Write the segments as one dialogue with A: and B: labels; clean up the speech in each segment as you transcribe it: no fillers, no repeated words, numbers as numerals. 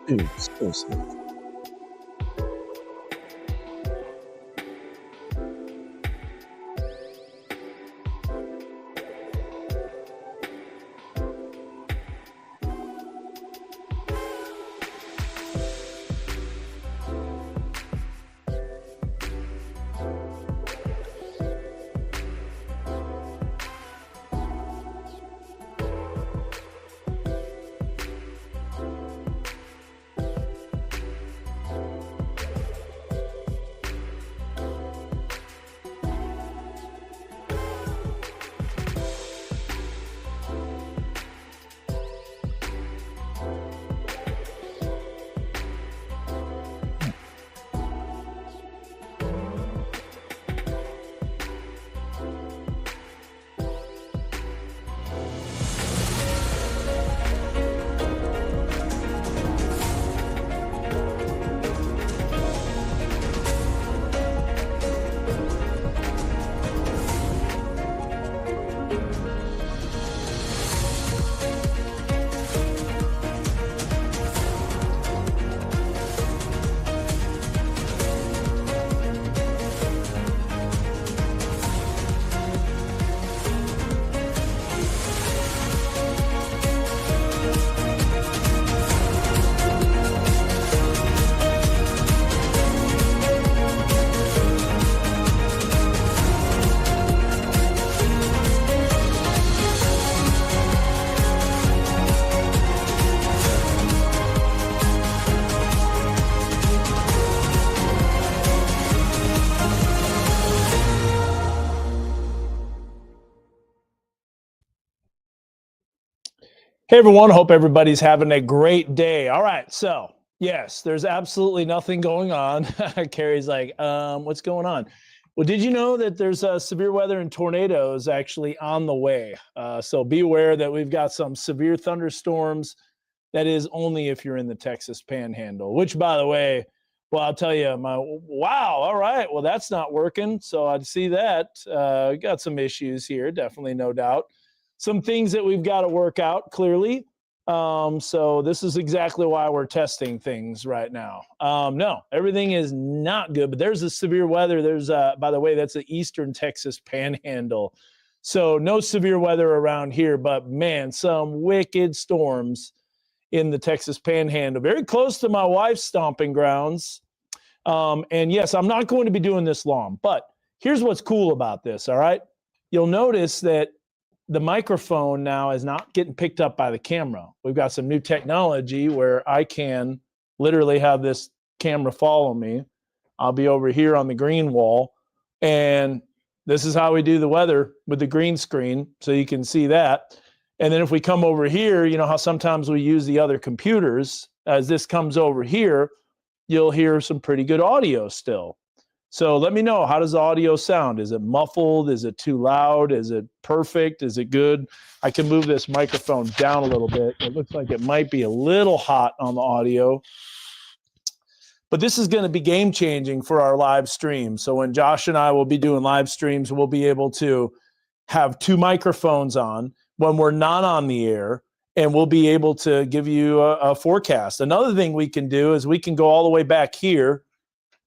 A: Dude, seriously.
B: Hey everyone, hope everybody's having a great day. All right, so yes, there's absolutely nothing going on. Carrie's like, what's going on? Well, did you know that there's severe weather and tornadoes actually on the way? So be aware that we've got some severe thunderstorms. That is only if you're in the Texas Panhandle, which, by the way, well, I'll tell you, wow, all right, well, that's not working. So I'd see that. Got some issues here, definitely, no doubt. Some things that we've got to work out clearly. So this is exactly why we're testing things right now. No, everything is not good, but there's a severe weather. There's, by the way, that's the Eastern Texas Panhandle. So no severe weather around here, but man, some wicked storms in the Texas Panhandle, very close to my wife's stomping grounds. And yes, I'm not going to be doing this long, but here's what's cool about this. All right. You'll notice that the microphone now is not getting picked up by the camera. We've got some new technology where I can literally have this camera follow me. I'll be over here on the green wall, and this is how we do the weather with the green screen, so you can see that. And then if we come over here, you know how sometimes we use the other computers. As this comes over here, you'll hear some pretty good audio still. So let me know, how does the audio sound? Is it muffled? Is it too loud? Is it perfect? Is it good? I can move this microphone down a little bit. It looks like it might be a little hot on the audio. But this is going to be game changing for our live stream. So when Josh and I will be doing live streams, we'll be able to have two microphones on when we're not on the air, and we'll be able to give you a forecast. Another thing we can do is we can go all the way back here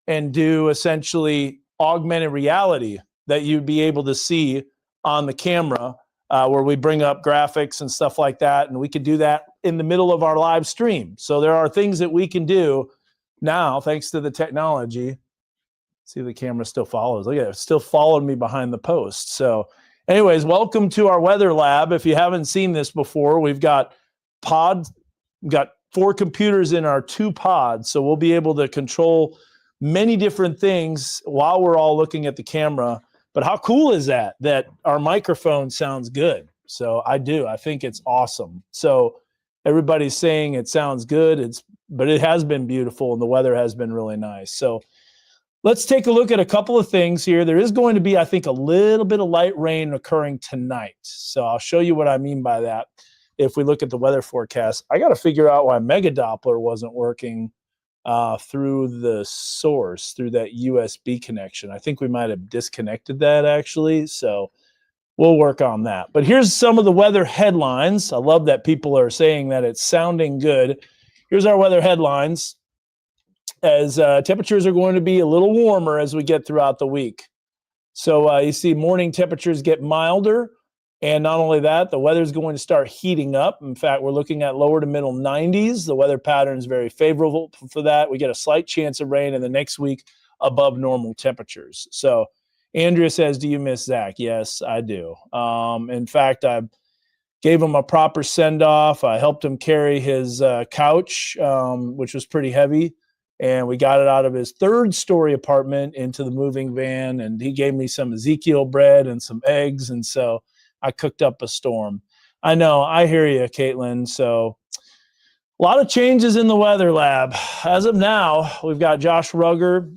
B: and do essentially augmented reality that you'd be able to see on the camera, where we bring up graphics and stuff like that. And we can do that in the middle of our live stream. So there are things that we can do now, thanks to the technology. See, the camera still follows. Look at it, it still followed me behind the post. So anyways, welcome to our weather lab. If you haven't seen this before, we've got pods, we've got 4 computers in our 2 pods. So we'll be able to control many different things while we're all looking at the camera. But how cool is that our microphone sounds good? So I think it's awesome. So everybody's saying it sounds good. But it has been beautiful, and the weather has been really nice. So let's take a look at a couple of things here. There is going to be, I think, a little bit of light rain occurring tonight. So I'll show you what I mean by that. If we look at the weather forecast, I got to figure out why Mega Doppler wasn't working through the source, through that USB connection. I think we might have disconnected that actually. So we'll work on that. But here's some of the weather headlines. I love that people are saying that it's sounding good. here's our weather headlines. As temperatures are going to be a little warmer as we get throughout the week. So you see morning temperatures get milder. And not only that, the weather is going to start heating up. In fact, we're looking at lower to middle 90s. The weather pattern is very favorable for that. We get a slight chance of rain in the next week above normal temperatures. So Andrea says, do you miss Zach? Yes, I do. In fact, I gave him a proper send-off. I helped him carry his couch, which was pretty heavy. And we got it out of his third-story apartment into the moving van. And he gave me some Ezekiel bread and some eggs. And so I cooked up a storm. I know. I hear you, Caitlin. So a lot of changes in the weather lab. As of now, we've got Josh Rugger,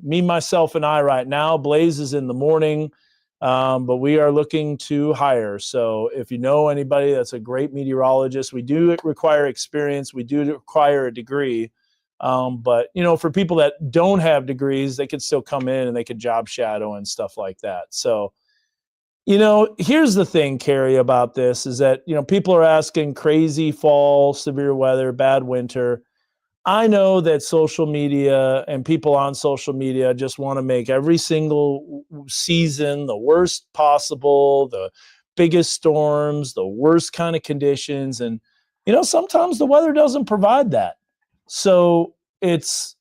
B: me, myself, and I right now. Blaze is in the morning, but we are looking to hire. So if you know anybody that's a great meteorologist, we do require experience. We do require a degree. But, for people that don't have degrees, they could still come in and they could job shadow and stuff like that. So, here's the thing, Carrie, about this is that, people are asking crazy fall, severe weather, bad winter. I know that social media and people on social media just want to make every single season the worst possible, the biggest storms, the worst kind of conditions. And, sometimes the weather doesn't provide that. So it's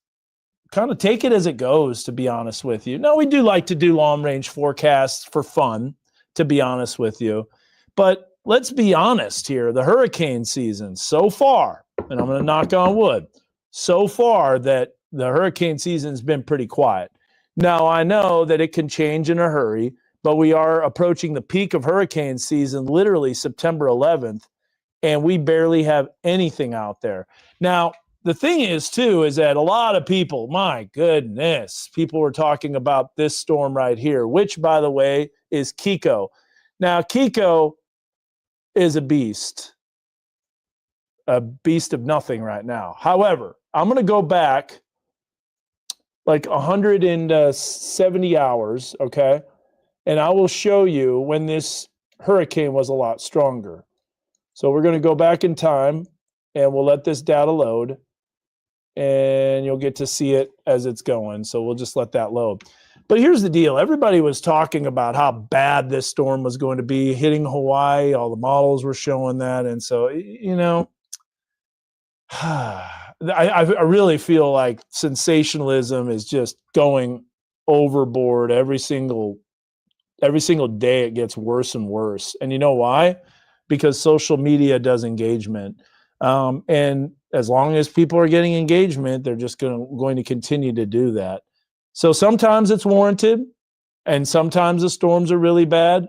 B: kind of take it as it goes, to be honest with you. Now, we do like to do long-range forecasts for fun, to be honest with you. But let's be honest here. The hurricane season so far, and I'm going to knock on wood, so far that the hurricane season's been pretty quiet. Now, I know that it can change in a hurry, but we are approaching the peak of hurricane season, literally September 11th, and we barely have anything out there. Now, the thing is, too, is that a lot of people, my goodness, people were talking about this storm right here, which, by the way, is Kiko. Now, Kiko is a beast of nothing right now. However, I'm going to go back like 170 hours, okay? And I will show you when this hurricane was a lot stronger. So we're going to go back in time, and we'll let this data load. And you'll get to see it as it's going. So we'll just let that load. But here's the deal. Everybody was talking about how bad this storm was going to be hitting Hawaii. All the models were showing that. And so, I really feel like sensationalism is just going overboard every single day. It gets worse and worse. And you know why? Because social media does engagement. And as long as people are getting engagement, they're just going to continue to do that. So sometimes it's warranted, and sometimes the storms are really bad,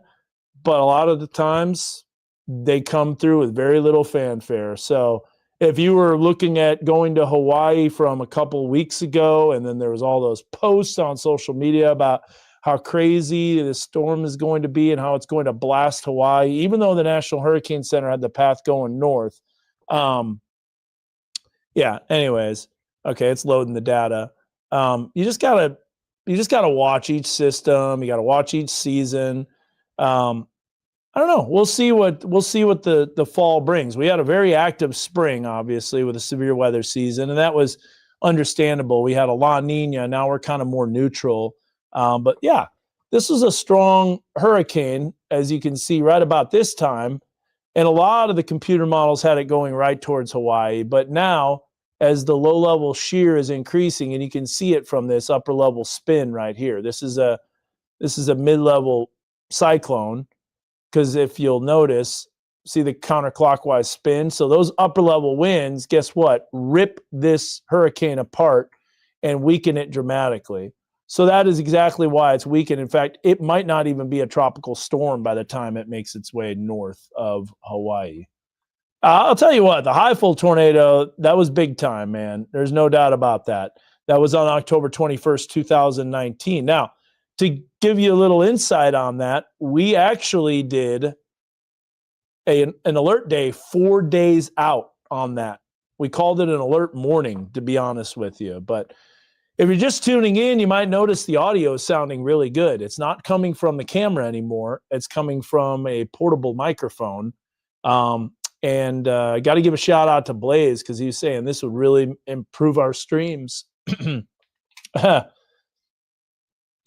B: but a lot of the times they come through with very little fanfare. So if you were looking at going to Hawaii from a couple weeks ago, and then there was all those posts on social media about how crazy the storm is going to be and how it's going to blast Hawaii, even though the National Hurricane Center had the path going north. Anyways, okay, it's loading the data. You just gotta watch each system. You gotta watch each season. I don't know. We'll see what the fall brings. We had a very active spring, obviously, with a severe weather season, and that was understandable. We had a La Niña. Now we're kind of more neutral. But yeah, this was a strong hurricane, as you can see right about this time. And a lot of the computer models had it going right towards Hawaii. But now, as the low-level shear is increasing, and you can see it from this upper-level spin right here. This is a mid-level cyclone, because if you'll notice, see the counterclockwise spin? So those upper-level winds, guess what? Rip this hurricane apart and weaken it dramatically. So that is exactly why it's weakened. In fact, it might not even be a tropical storm by the time it makes its way north of Hawaii. I'll tell you what, the high-full tornado, that was big time, man. There's no doubt about that. That was on October 21st, 2019. Now, to give you a little insight on that, we actually did an alert day 4 days out on that. We called it an alert morning, to be honest with you. But if you're just tuning in, you might notice the audio is sounding really good. It's not coming from the camera anymore. It's coming from a portable microphone. And I got to give a shout out to Blaze because he was saying this would really improve our streams.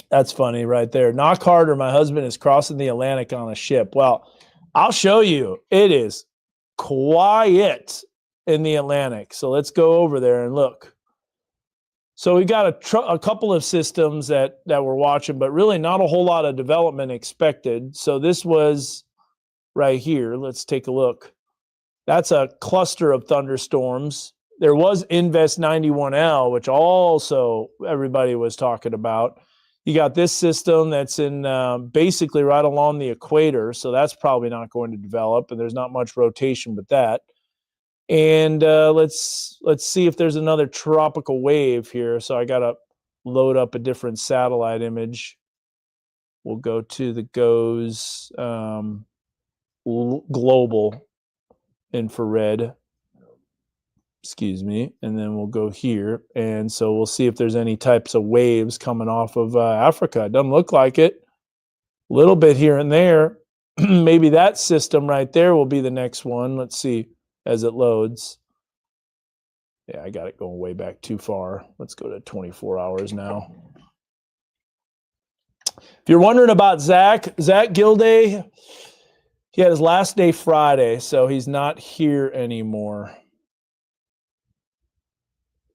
B: That's funny right there. Knock harder. My husband is crossing the Atlantic on a ship. Well, I'll show you. It is quiet in the Atlantic. So let's go over there and look. So we got a couple of systems that we're watching, but really not a whole lot of development expected. So this was right here. Let's take a look. That's a cluster of thunderstorms. There was Invest 91L, which also everybody was talking about. You got this system that's in basically right along the equator, so that's probably not going to develop, and there's not much rotation with that. And let's see if there's another tropical wave here. So I got to load up a different satellite image. We'll go to the GOES global infrared. Excuse me, and then we'll go here, and so we'll see if there's any types of waves coming off of Africa. It doesn't look like it. A little bit here and there. Maybe that system right there will be the next one. Let's see as it loads. Yeah, I got it going way back too far. Let's go to 24 hours now. If you're wondering about Zach Gilday, he had his last day Friday, so he's not here anymore.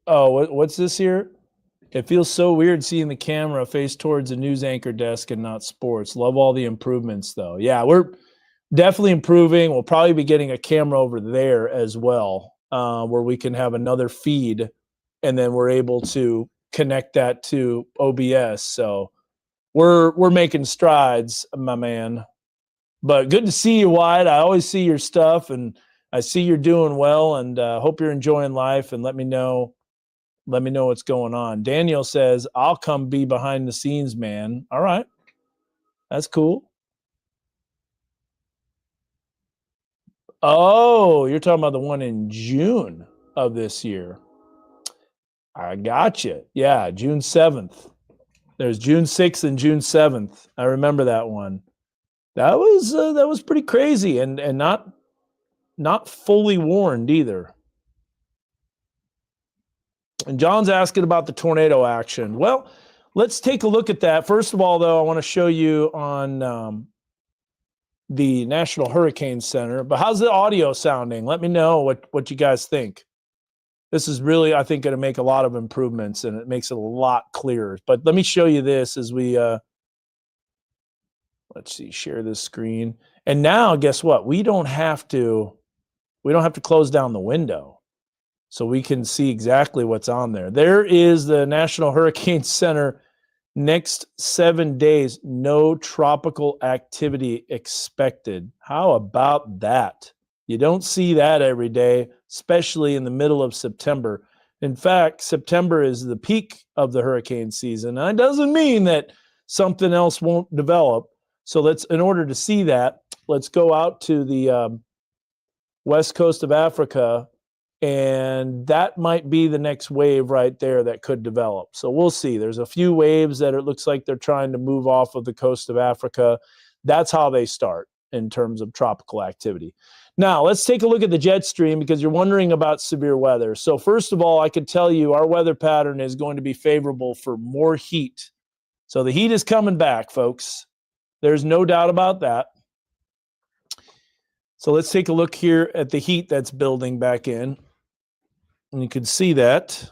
B: Oh, what's this here? It feels so weird seeing the camera face towards a news anchor desk and not sports. Love all the improvements, though. Yeah, we're definitely improving. We'll probably be getting a camera over there as well, where we can have another feed, and then we're able to connect that to OBS. So we're making strides, my man. But good to see you, Wyatt. I always see your stuff, and I see you're doing well, and hope you're enjoying life, and let me know what's going on. Daniel says, I'll come be behind the scenes, man. All right. That's cool. Oh, you're talking about the one in June of this year. I got you. Yeah, June 7th. There's June 6th and June 7th. I remember that one. That was pretty crazy and not fully warned either. And John's asking about the tornado action. Well, let's take a look at that. First of all, though, I want to show you on the National Hurricane Center. But how's the audio sounding? Let me know what you guys think. This is really, I think, going to make a lot of improvements, and it makes it a lot clearer. But let me show you this as we, let's see, share this screen. And now, guess what? We don't have to close down the window. So we can see exactly what's on there. There is the National Hurricane Center. Next 7 days, no tropical activity expected. How about that? You don't see that every day, especially in the middle of September. In fact, September is the peak of the hurricane season. And it doesn't mean that something else won't develop. So in order to see that, let's go out to the west coast of Africa. And that might be the next wave right there that could develop. So we'll see. There's a few waves that it looks like they're trying to move off of the coast of Africa. That's how they start in terms of tropical activity. Now, let's take a look at the jet stream because you're wondering about severe weather. So first of all, I can tell you our weather pattern is going to be favorable for more heat. So the heat is coming back, folks. There's no doubt about that. So let's take a look here at the heat that's building back in. And you can see that.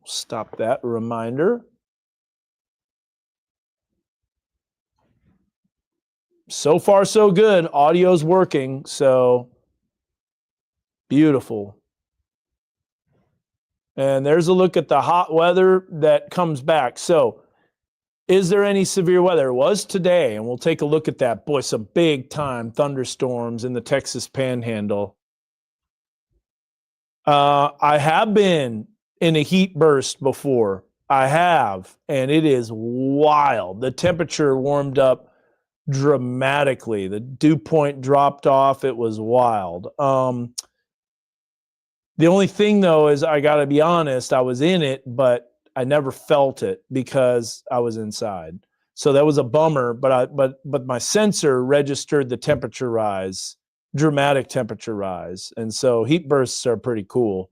B: Stop that reminder. So far, so good. Audio's working, so beautiful. And there's a look at the hot weather that comes back. So is there any severe weather? It was today, and we'll take a look at that. Boy, some big-time thunderstorms in the Texas Panhandle. I have been in a heat burst before. I have, and it is wild. The temperature warmed up dramatically. The dew point dropped off. It was wild. The only thing, though, is I got to be honest, I was in it, but I never felt it because I was inside. So that was a bummer, but my sensor registered the temperature rise dramatic temperature rise. And so heat bursts are pretty cool.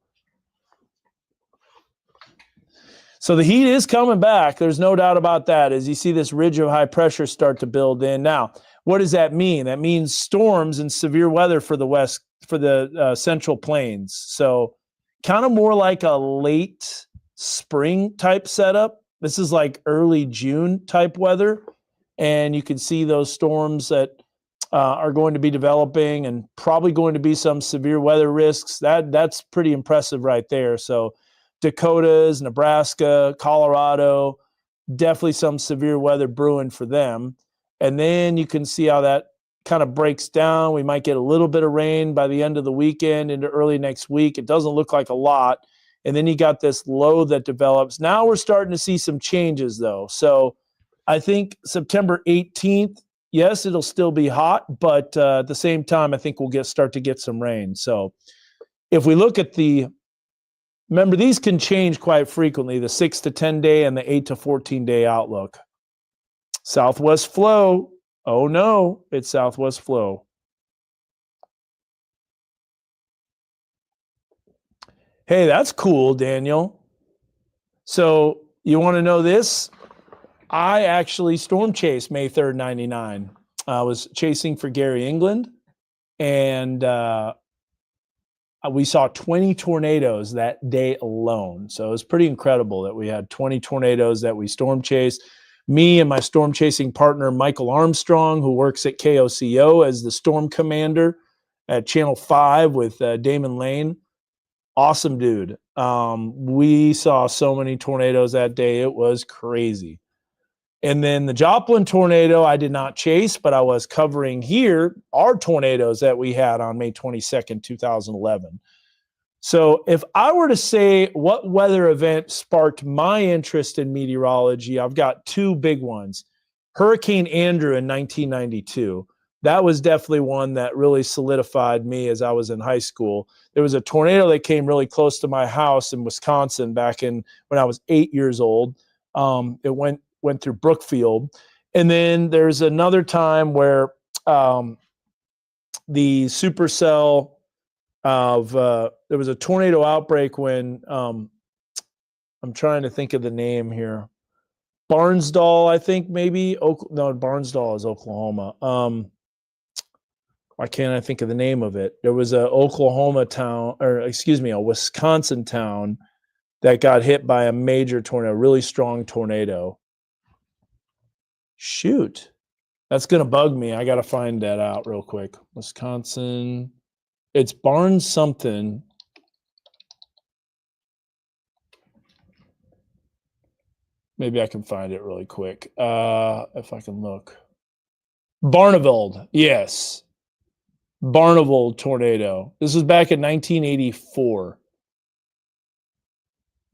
B: So the heat is coming back. There's no doubt about that. As you see this ridge of high pressure start to build in. Now, what does that mean? That means storms and severe weather for the west, for the central plains. So kind of more like a late spring type setup. This is like early June type weather. And you can see those storms that are going to be developing, and probably going to be some severe weather risks. That's pretty impressive right there. So Dakotas, Nebraska, Colorado, definitely some severe weather brewing for them. And then you can see how that kind of breaks down. We might get a little bit of rain by the end of the weekend into early next week. It doesn't look like a lot. And then you got this low that develops. Now we're starting to see some changes, though. So I think September 18th, yes, it'll still be hot, but at the same time, I think we'll start to get some rain. So if we look at remember, these can change quite frequently, the 6 to 10 day and the 8 to 14 day outlook. Southwest flow. Oh no, it's southwest flow. Hey, that's cool, Daniel. So you want to know this? I actually storm chased May 3rd, 99. I was chasing for Gary England, and we saw 20 tornadoes that day alone. So it was pretty incredible that we had 20 tornadoes that we storm chased. Me and my storm chasing partner, Michael Armstrong, who works at KOCO as the storm commander at Channel 5 with Damon Lane. Awesome dude. We saw so many tornadoes that day. It was crazy. And then the Joplin tornado, I did not chase, but I was covering here our tornadoes that we had on May 22nd, 2011. So if I were to say what weather event sparked my interest in meteorology, I've got two big ones. Hurricane Andrew in 1992. That was definitely one that really solidified me as I was in high school. There was a tornado that came really close to my house in Wisconsin when I was 8 years old. It went through Brookfield. And then there's another time where the supercell there was a tornado outbreak when I'm trying to think of the name here. Barnsdall, I think maybe. No, Barnsdall is Oklahoma. Why can't I think of the name of it? There was a Wisconsin town that got hit by a major tornado, really strong tornado. Shoot, that's going to bug me. I got to find that out real quick. Wisconsin. It's Barnes something. Maybe I can find it really quick. If I can look. Barneveld. Yes. Barneveld tornado. This was back in 1984.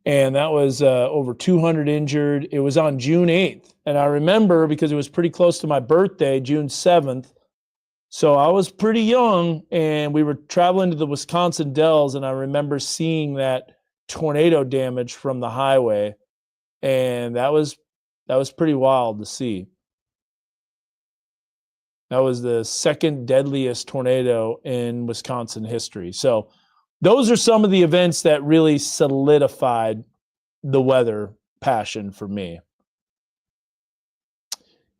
B: And that was over 200 injured. It was on June 8th. And I remember because it was pretty close to my birthday, June 7th. So I was pretty young, and we were traveling to the Wisconsin Dells, and I remember seeing that tornado damage from the highway, and that was pretty wild to see. That was the second deadliest tornado in Wisconsin history. So those are some of the events that really solidified the weather passion for me.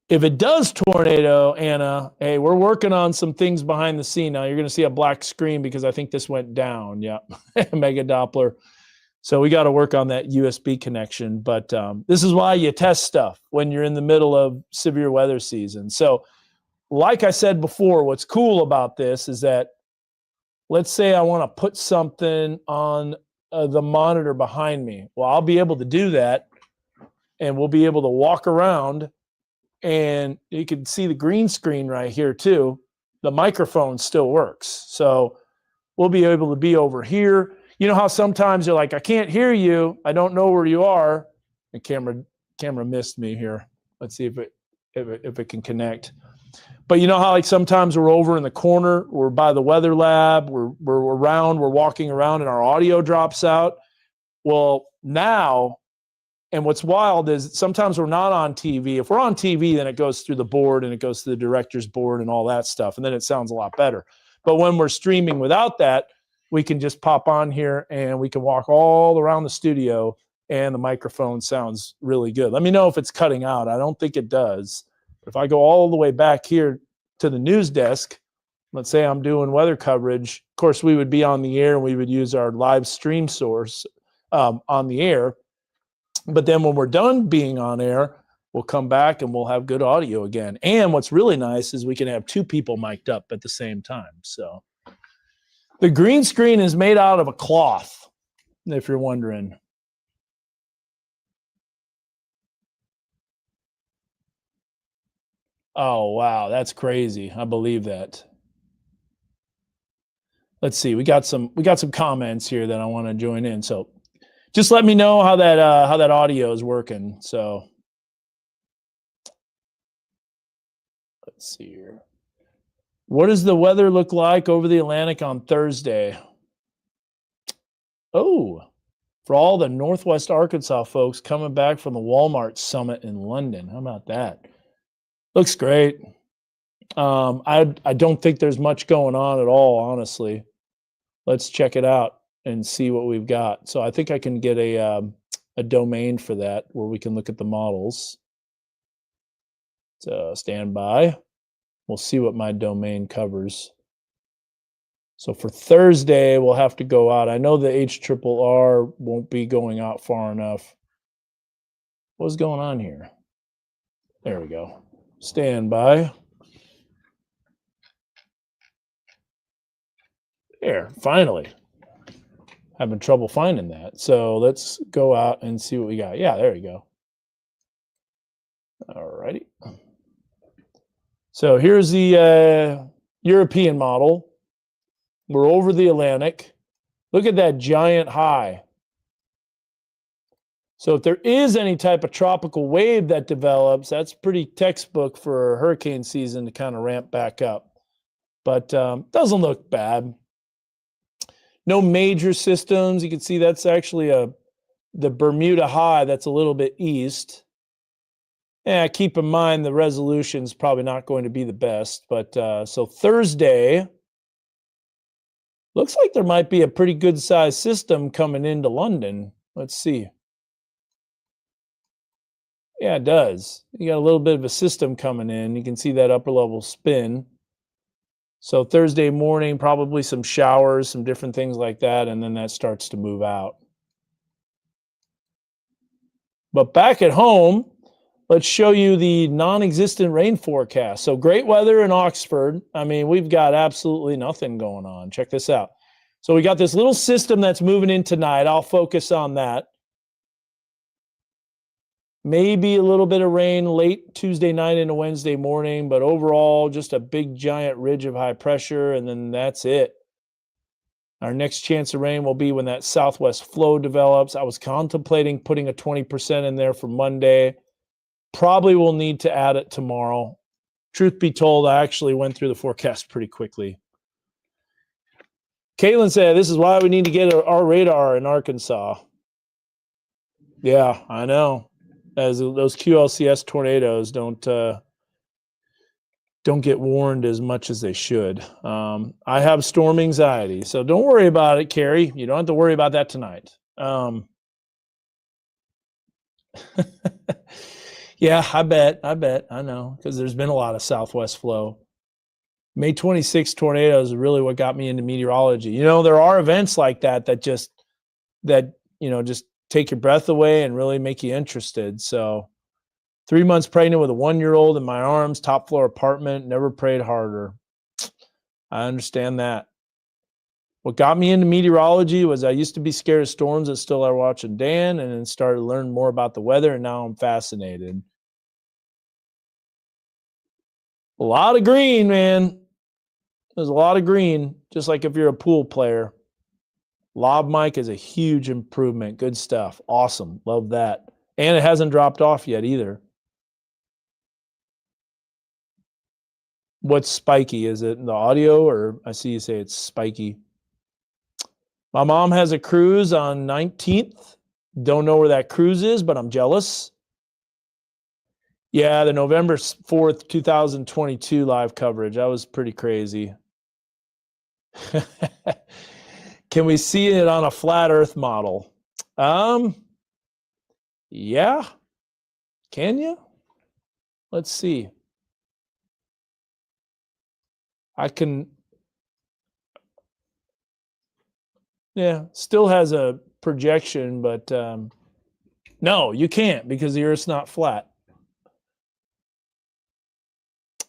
B: If it does tornado, Anna, hey, we're working on some things behind the scene now. You're going to see a black screen because I think this went down. Yeah, Mega Doppler. So we got to work on that USB connection. But this is why you test stuff when you're in the middle of severe weather season. So like I said before, what's cool about this is that let's say I want to put something on the monitor behind me. Well, I'll be able to do that, and we'll be able to walk around. And you can see the green screen right here too. The microphone still works. So we'll be able to be over here. You know how sometimes you're like, I can't hear you. I don't know where you are. The camera missed me here. Let's see if it can connect. But you know how like sometimes we're over in the corner, we're by the weather lab, we're walking around and our audio drops out. Well, now, and what's wild is sometimes we're not on TV. If we're on TV, then it goes through the board and it goes to the director's board and all that stuff. And then it sounds a lot better. But when we're streaming without that, we can just pop on here and we can walk all around the studio and the microphone sounds really good. Let me know if it's cutting out. I don't think it does. If I go all the way back here to the news desk, let's say I'm doing weather coverage, of course, we would be on the air and we would use our live stream source on the air. But then when we're done being on air, we'll come back and we'll have good audio again. And what's really nice is we can have two people mic'd up at the same time. So the green screen is made out of a cloth, if you're wondering. Oh, wow. That's crazy. I believe that. Let's see. We got some comments here that I want to join in. So just let me know how that audio is working. So let's see here. What does the weather look like over the Atlantic on Thursday? Oh, for all the Northwest Arkansas folks coming back from the Walmart Summit in London. How about that? Looks great. I don't think there's much going on at all, honestly. Let's check it out and see what we've got. So I think I can get a domain for that where we can look at the models. So stand by. We'll see what my domain covers. So for Thursday, we'll have to go out. I know the HRRR won't be going out far enough. What's going on here? There we go. Stand by. There, finally. Having trouble finding that. So let's go out and see what we got. Yeah, there you go. All righty. So here's the European model. We're over the Atlantic. Look at that giant high. So if there is any type of tropical wave that develops, that's pretty textbook for hurricane season to kind of ramp back up. But doesn't look bad. No major systems. You can see that's actually the Bermuda High that's a little bit east. Yeah, keep in mind the resolution is probably not going to be the best. But so Thursday, looks like there might be a pretty good sized system coming into London. Let's see. Yeah, it does. You got a little bit of a system coming in. You can see that upper level spin. So Thursday morning, probably some showers, some different things like that, and then that starts to move out. But back at home, let's show you the non-existent rain forecast. So great weather in Oxford. I mean, we've got absolutely nothing going on. Check this out. So we got this little system that's moving in tonight. I'll focus on that. Maybe a little bit of rain late Tuesday night into Wednesday morning, but overall just a big giant ridge of high pressure, and then that's it. Our next chance of rain will be when that southwest flow develops. I was contemplating putting a 20% in there for Monday. Probably will need to add it tomorrow. Truth be told, I actually went through the forecast pretty quickly. Caitlin said, this is why we need to get our radar in Arkansas. Yeah, I know. As those QLCS tornadoes don't get warned as much as they should. I have storm anxiety, so don't worry about it, Carrie. You don't have to worry about that tonight. Yeah, I bet. I know, because there's been a lot of southwest flow. May 26th tornadoes is really what got me into meteorology. You know, there are events like that just take your breath away and really make you interested. So 3 months pregnant with a 1-year-old in my arms, top floor apartment, never prayed harder. I understand that. What got me into meteorology was I used to be scared of storms and still are watching Dan, and then started to learn more about the weather, and now I'm fascinated. A lot of green, man. There's a lot of green, just like if you're a pool player. Lob mic is a huge improvement. Good stuff. Awesome. Love that. And it hasn't dropped off yet either. What's spiky? Is it the audio, or I see you say it's spiky? My mom has a cruise on 19th. Don't know where that cruise is, but I'm jealous. Yeah, the November 4th, 2022 live coverage. That was pretty crazy. Can we see it on a flat Earth model? Yeah. Can you? Let's see. I can. Yeah, still has a projection, but no, you can't because the Earth's not flat.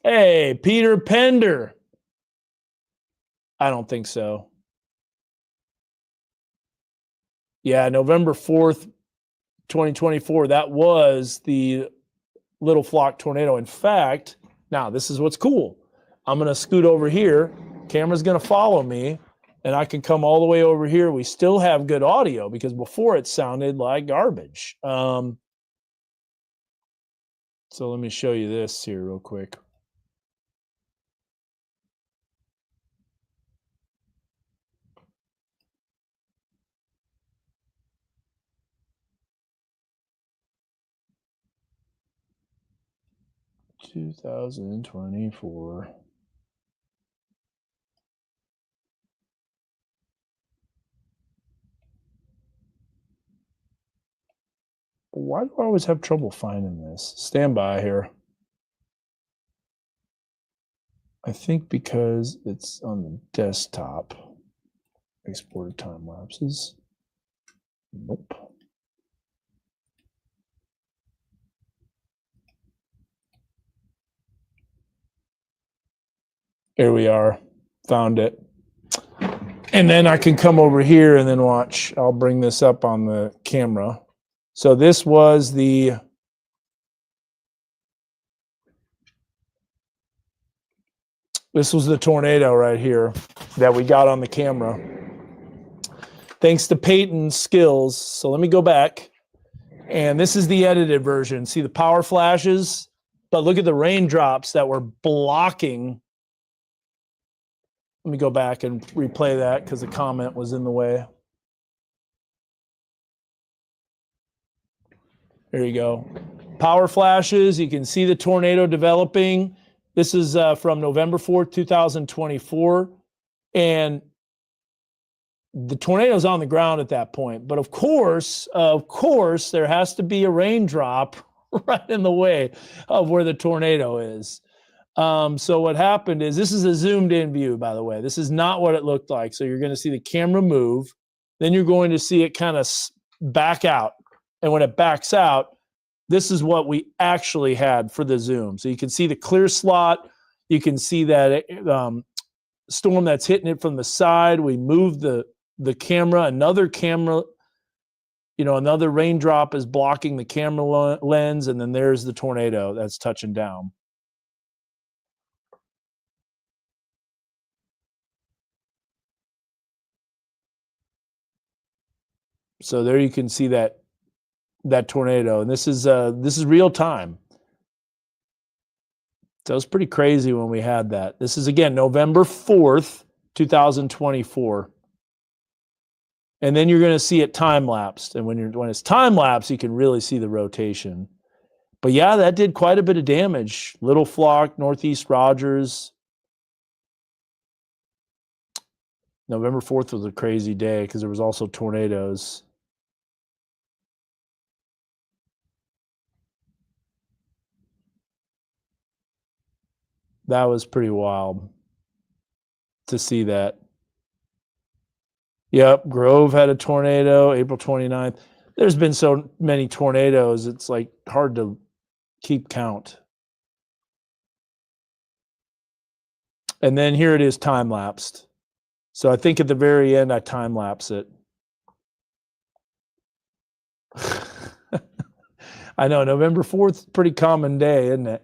B: Hey, Peter Pender. I don't think so. Yeah, November 4th, 2024, that was the Little Flock tornado. In fact, now this is what's cool. I'm going to scoot over here. Camera's going to follow me, and I can come all the way over here. We still have good audio because before it sounded like garbage. So let me show you this here real quick. (2024). Why do I always have trouble finding this? Stand by here. I think because it's on the desktop. Exported time lapses. Nope. Here we are. Found it. And then I can come over here and then watch. I'll bring this up on the camera. So this was the tornado right here that we got on the camera. Thanks to Peyton's skills. So let me go back. And this is the edited version. See the power flashes? But look at the raindrops that were blocking. Let me go back and replay that because the comment was in the way. There you go. Power flashes. You can see the tornado developing. This is from November 4th, 2024. And the tornado's on the ground at that point. But of course, there has to be a raindrop right in the way of where the tornado is. So what happened is, this is a zoomed in view, by the way. This is not what it looked like. So you're going to see the camera move. Then you're going to see it kind of back out. And when it backs out, this is what we actually had for the zoom. So you can see the clear slot. You can see that storm that's hitting it from the side. We moved the camera. Another camera, another raindrop is blocking the camera lens. And then there's the tornado that's touching down. So there you can see that tornado, and this is real time. So it was pretty crazy when we had that. This is again November 4th, 2024. And then you're going to see it time lapsed, and when it's time lapsed, you can really see the rotation. But yeah, that did quite a bit of damage. Little Flock, Northeast Rogers. November 4th was a crazy day because there was also tornadoes. That was pretty wild to see that. Yep, Grove had a tornado, April 29th. There's been so many tornadoes, it's like hard to keep count. And then here it is time-lapsed. So I think at the very end, I time-lapse it. I know, November 4th, pretty common day, isn't it?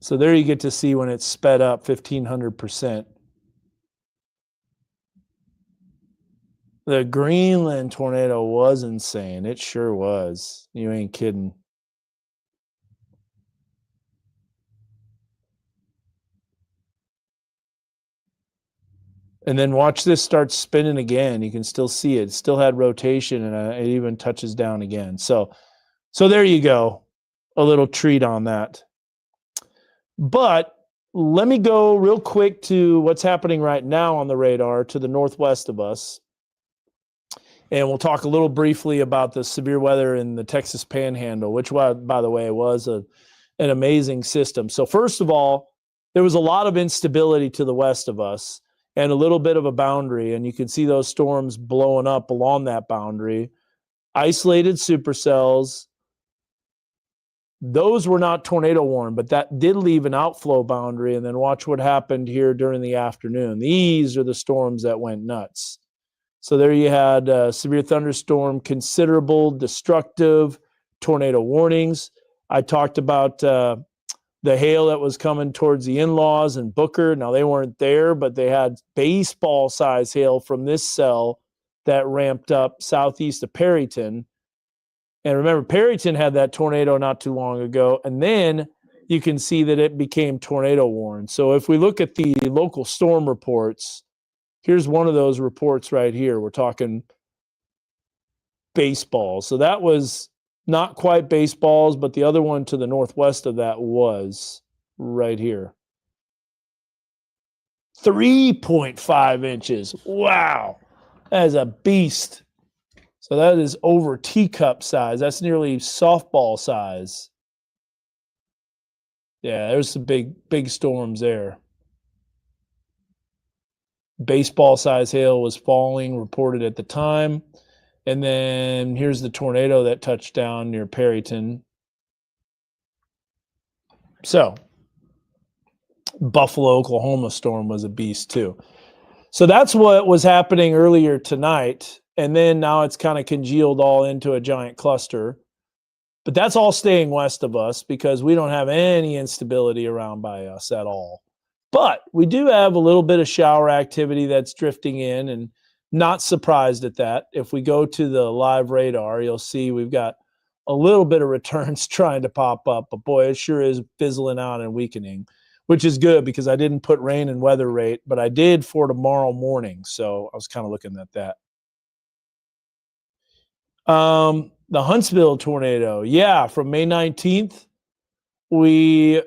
B: So there you get to see when it's sped up 1,500%. The Greenland tornado was insane. It sure was. You ain't kidding. And then watch this start spinning again. You can still see it. It still had rotation, and it even touches down again. So there you go. A little treat on that. But Let me go real quick to what's happening right now on the radar to the northwest of us. And we'll talk a little briefly about the severe weather in the Texas Panhandle, which, by the way, was an amazing system. So first of all, there was a lot of instability to the west of us and a little bit of a boundary. And you can see those storms blowing up along that boundary. Isolated supercells. Those were not tornado warned, but that did leave an outflow boundary. And then watch what happened here during the afternoon. These are the storms that went nuts. So there you had severe thunderstorm, considerable, destructive, tornado warnings. I talked about the hail that was coming towards the in-laws and Booker. Now, they weren't there, but they had baseball-size hail from this cell that ramped up southeast of Perryton. And remember, Perryton had that tornado not too long ago. And then you can see that it became tornado warned. So if we look at the local storm reports, here's one of those reports right here. We're talking baseball. So that was not quite baseballs, but the other one to the northwest of that was right here. 3.5 inches. Wow. That is a beast. So that is over teacup size. That's nearly softball size. Yeah, there's some big storms there. Baseball size hail was falling, reported at the time. And then here's the tornado that touched down near Perryton. So Buffalo, Oklahoma storm was a beast too. So that's what was happening earlier tonight. And then now it's kind of congealed all into a giant cluster. But that's all staying west of us because we don't have any instability around by us at all. But we do have a little bit of shower activity that's drifting in, and not surprised at that. If we go to the live radar, you'll see we've got a little bit of returns trying to pop up. But boy, it sure is fizzling out and weakening, which is good because I didn't put rain and weather rate, but I did for tomorrow morning. So I was kind of looking at that. The Huntsville tornado. Yeah, from May 19th, we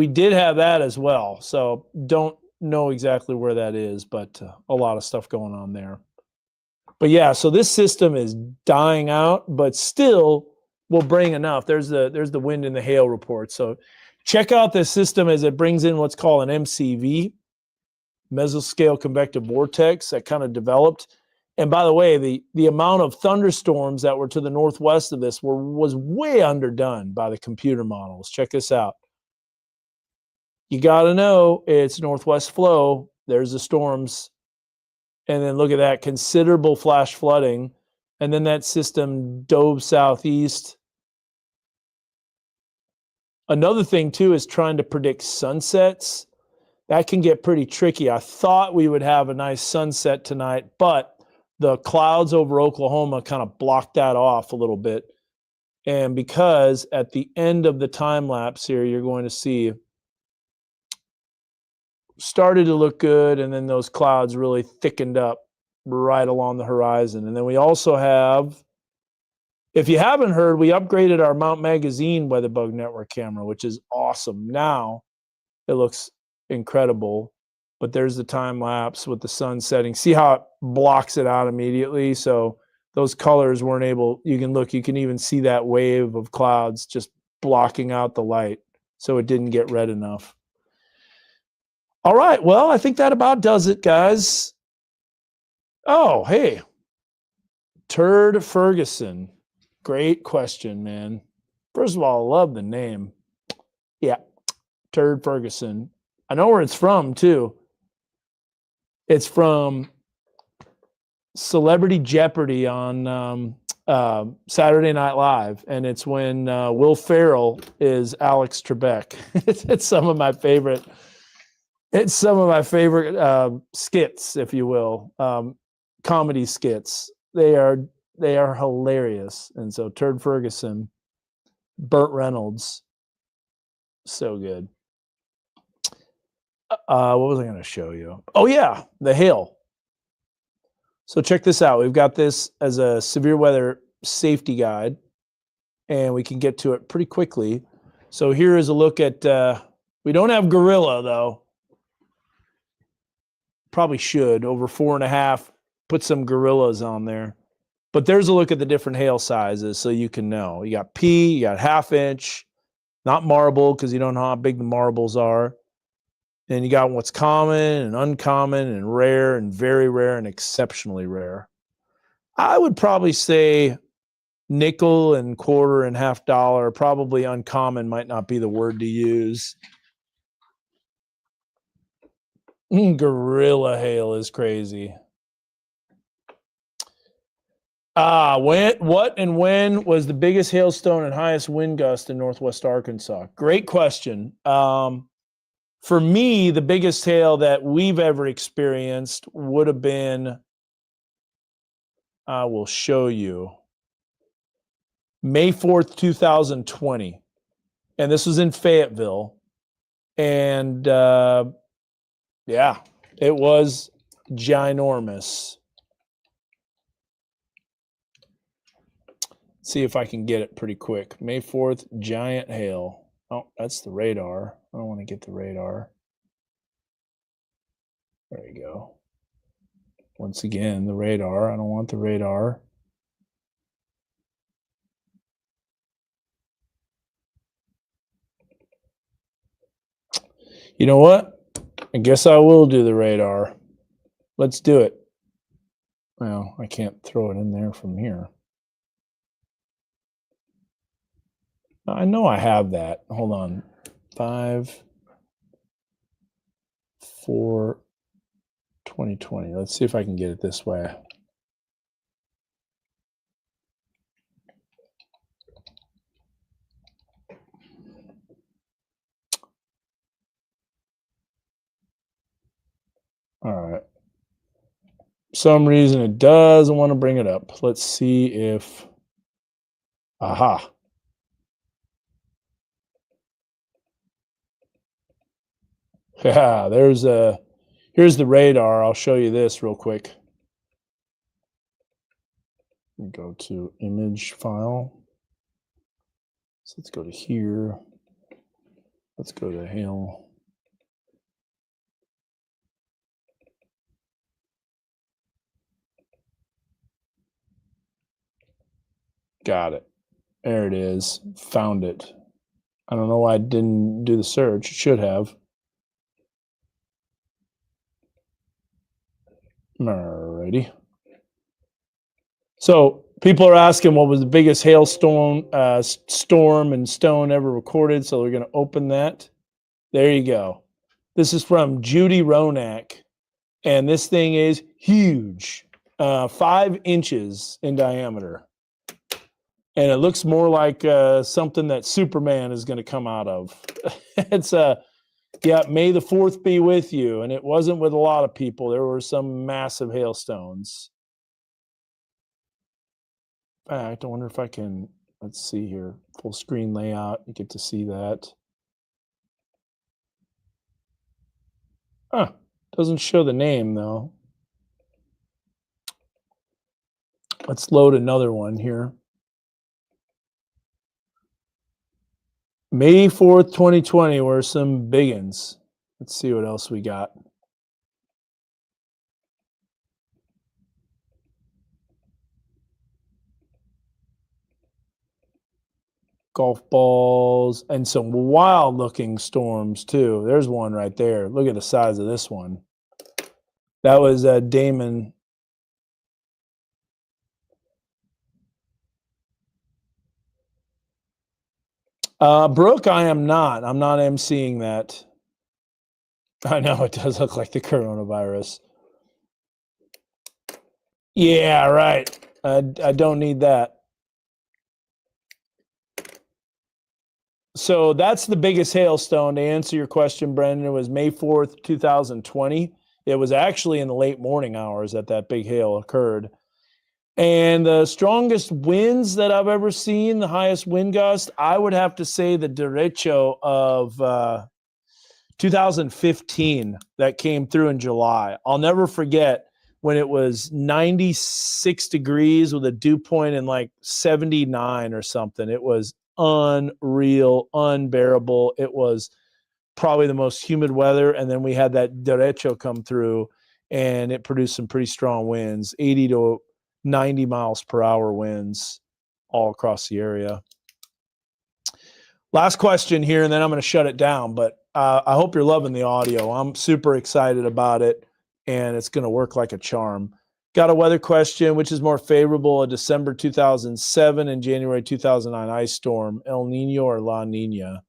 B: did have that as well. So don't know exactly where that is, but a lot of stuff going on there. But yeah, so this system is dying out, but still will bring enough. There's the wind and the hail report. So check out this system as it brings in what's called an MCV, mesoscale convective vortex, that kind of developed. And by the way, the amount of thunderstorms that were to the northwest of this was way underdone by the computer models. Check this out. You got to know it's northwest flow. There's the storms. And then look at that, considerable flash flooding. And then that system dove southeast. Another thing, too, is trying to predict sunsets. That can get pretty tricky. I thought we would have a nice sunset tonight, but the clouds over Oklahoma kind of blocked that off a little bit. And because at the end of the time lapse here, you're going to see started to look good, and then those clouds really thickened up right along the horizon. And then we also have, if you haven't heard, we upgraded our Mount Magazine WeatherBug Network camera, which is awesome. Now it looks incredible, but there's the time lapse with the sun setting. See how it blocks it out immediately? So those colors weren't able, you can even see that wave of clouds just blocking out the light. So it didn't get red enough. All right, well, I think that about does it, guys. Oh, hey, Turd Ferguson. Great question, man. First of all, I love the name. Yeah, Turd Ferguson. I know where it's from, too. It's from Celebrity Jeopardy on Saturday Night Live, and it's when Will Ferrell is Alex Trebek. It's some of my favorite. It's some of my favorite skits, if you will, comedy skits. They are hilarious. And so Turd Ferguson, Burt Reynolds, so good. What was I going to show you? Oh, yeah, the hail. So check this out. We've got this as a severe weather safety guide, and we can get to it pretty quickly. So here is a look at We don't have gorilla, though. Probably should. Over 4.5. Put some gorillas on there. But there's a look at the different hail sizes so you can know. You got P, you got 1/2 inch, not marble because you don't know how big the marbles are. And you got what's common and uncommon and rare and very rare and exceptionally rare. I would probably say nickel and quarter and $half. Probably uncommon might not be the word to use. Gorilla hail is crazy. What and when was the biggest hailstone and highest wind gust in Northwest Arkansas? Great question. For me, the biggest hail that we've ever experienced would have been, I will show you, May 4th, 2020. And this was in Fayetteville. And yeah, it was ginormous. See if I can get it pretty quick. May 4th, giant hail. Oh, that's the radar. I don't want to get the radar. There you go. Once again, the radar. I don't want the radar. You know what? I guess I will do the radar. Let's do it. Well, I can't throw it in there from here. I know I have that. Hold on. 5, 4, 2020. Let's see if I can get it this way. All right. For some reason it doesn't want to bring it up. Let's see if. Aha. Yeah, here's the radar. I'll show you this real quick. Go to image file. So let's go to here. Let's go to hail. Got it. There it is. Found it. I don't know why I didn't do the search. Should have. Alrighty. So people are asking what was the biggest hailstorm, storm and stone ever recorded. So we're going to open that. There you go. This is from Judy Ronak, and this thing is huge, 5 inches in diameter, and it looks more like something that Superman is going to come out of. It's yeah, may the 4th be with you. And it wasn't with a lot of people. There were some massive hailstones. In fact, I wonder if I can, let's see here, full screen layout. You get to see that. Huh, doesn't show the name though. Let's load another one here. May 4th, 2020 were some biggins. Let's see what else we got. Golf balls and some wild looking storms too. There's one right there. Look at the size of this one. That was Damon. Brooke, I am not. I'm not emceeing that. I know it does look like the coronavirus. Yeah, right. I don't need that. So that's the biggest hailstone. To answer your question, Brendan, it was May 4th, 2020. It was actually in the late morning hours that big hail occurred. And the strongest winds that I've ever seen, the highest wind gust, I would have to say the derecho of 2015 that came through in July. I'll never forget when it was 96 degrees with a dew point in like 79 or something. It was unreal, unbearable. It was probably the most humid weather. And then we had that derecho come through, and it produced some pretty strong winds, 80 to 90 miles per hour winds all across the area. Last question here, and then I'm going to shut it down. But I hope you're loving the audio. I'm super excited about it, and it's going to work like a charm. Got a weather question: which is more favorable, a December 2007 and January 2009 ice storm, El Nino or La Nina?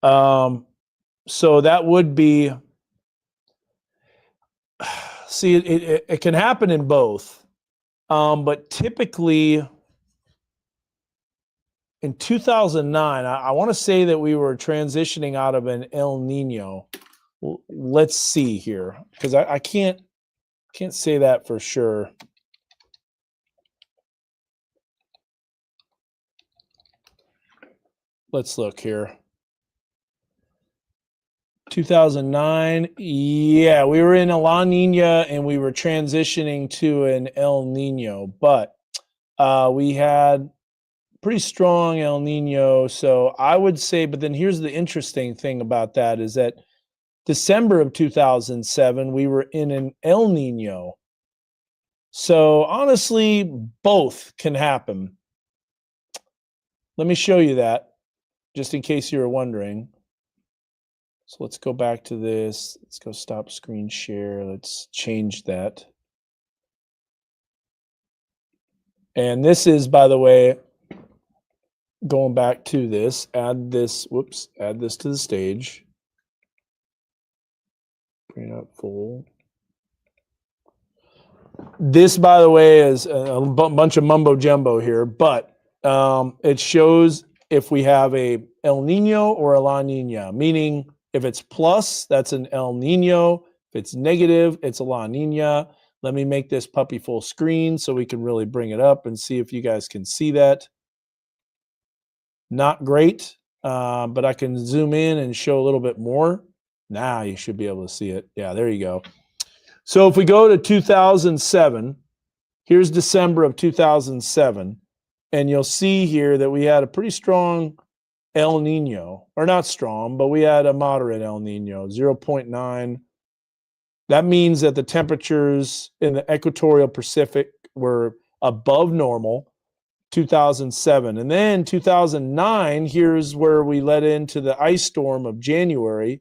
B: So that would be, see, it can happen in both. But typically in 2009, I want to say that we were transitioning out of an El Nino. Let's see here, because I can't say that for sure. Let's look here. 2009, yeah, we were in a La Nina and we were transitioning to an El Nino, but we had pretty strong El Nino. So I would say, but then here's the interesting thing about that is that December of 2007, we were in an El Nino. So honestly, both can happen. Let me show you that, just in case you were wondering. So let's go back to this. Let's go stop screen share. Let's change that. And this is, by the way, going back to this, add this to the stage. Bring it up full. This, by the way, is a bunch of mumbo jumbo here, but it shows if we have a El Nino or a La Nina, meaning if it's plus, that's an El Nino. If it's negative, it's a La Nina. Let me make this puppy full screen so we can really bring it up and see if you guys can see that. Not great, but I can zoom in and show a little bit more. Now you should be able to see it. Yeah, there you go. So if we go to 2007, here's December of 2007, and you'll see here that we had a pretty strong El Nino, or not strong, but we had a moderate El Nino, 0.9. That means that the temperatures in the equatorial Pacific were above normal, 2007. And then 2009, here's where we led into the ice storm of January,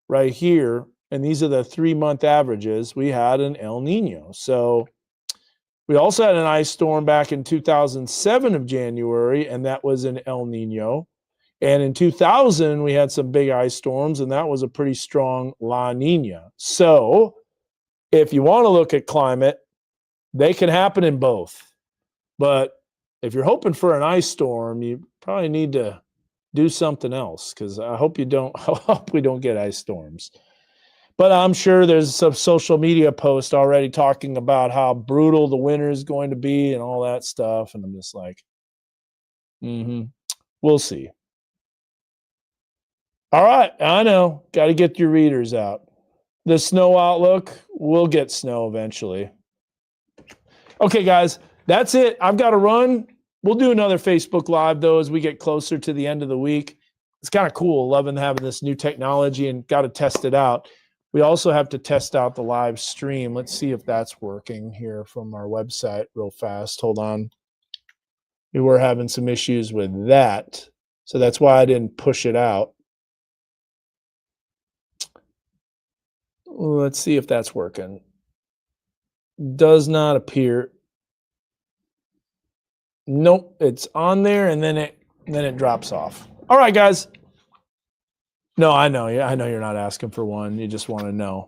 B: right here. And these are the 3-month averages. We had an El Nino. So we also had an ice storm back in 2007 of January, and that was an El Nino. And in 2000, we had some big ice storms, and that was a pretty strong La Nina. So if you want to look at climate, they can happen in both. But if you're hoping for an ice storm, you probably need to do something else, because I hope we don't get ice storms. But I'm sure there's some social media post already talking about how brutal the winter is going to be and all that stuff. And I'm just like, we'll see. All right, I know. Got to get your readers out. The snow outlook, we'll get snow eventually. Okay, guys, that's it. I've got to run. We'll do another Facebook Live, though, as we get closer to the end of the week. It's kind of cool, loving having this new technology, and got to test it out. We also have to test out the live stream. Let's see if that's working here from our website real fast. Hold on. We were having some issues with that, so that's why I didn't push it out. Let's see if that's working. Does not appear. Nope, it's on there, and then it drops off. All right, guys. No, I know. I know you're not asking for one. You just want to know.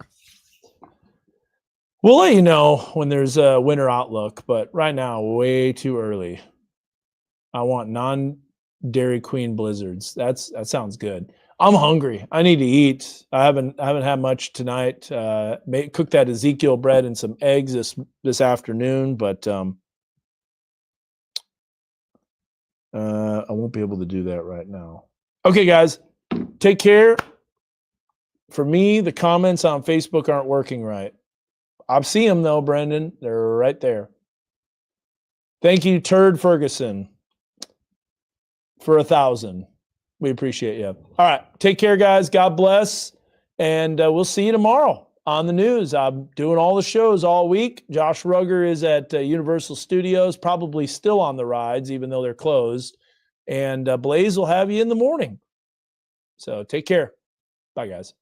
B: We'll let you know when there's a winter outlook, but right now, way too early. I want non-Dairy Queen blizzards. That sounds good. I'm hungry. I need to eat. I haven't had much tonight. Cooked that Ezekiel bread and some eggs this afternoon, but I won't be able to do that right now. Okay, guys. Take care. For me, the comments on Facebook aren't working right. I see them, though, Brendan. They're right there. Thank you, Turd Ferguson, for 1,000. We appreciate you. All right. Take care, guys. God bless. And we'll see you tomorrow on the news. I'm doing all the shows all week. Josh Rugger is at Universal Studios, probably still on the rides, even though they're closed. And Blaze will have you in the morning. So take care. Bye, guys.